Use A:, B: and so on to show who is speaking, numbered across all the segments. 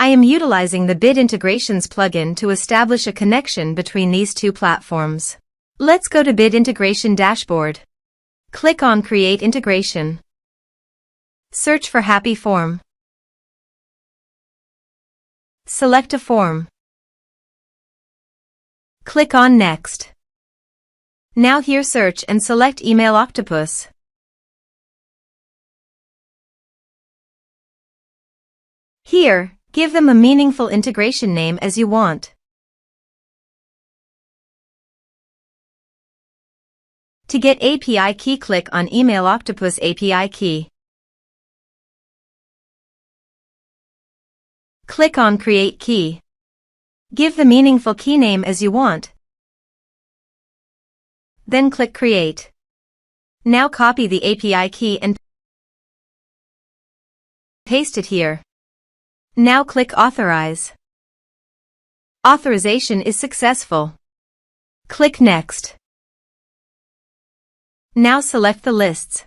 A: I am utilizing the Bid Integrations plugin to establish a connection between these two platforms. Let's go to Bid Integration Dashboard. Click on Create Integration. Search for Happyform. Select a form. Click on Next. Now here search and select Email Octopus. Here, give them a meaningful integration name as you want. To get API key, click on Email Octopus API key. Click on Create Key. Give the meaningful key name as you want. Then click Create. Now copy the API key and paste it here. Now click Authorize. Authorization is successful. Click Next. Now select the lists.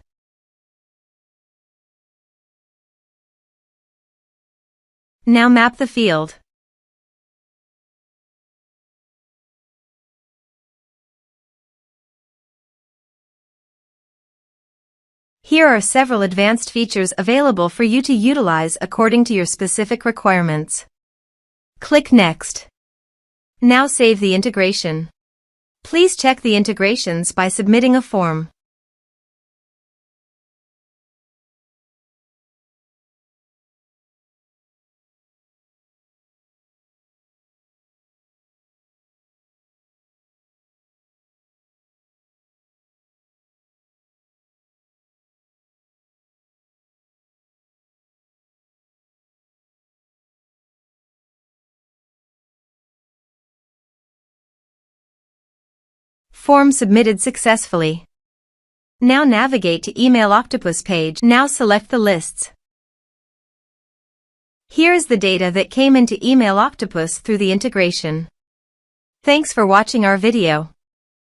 A: Now map the field. Here are several advanced features available for you to utilize according to your specific requirements. Click Next. Now save the integration. Please check the integrations by submitting a form. Form submitted successfully. Now navigate to Email Octopus page. Now select the lists. Here is the data that came into Email Octopus through the integration. Thanks for watching our video.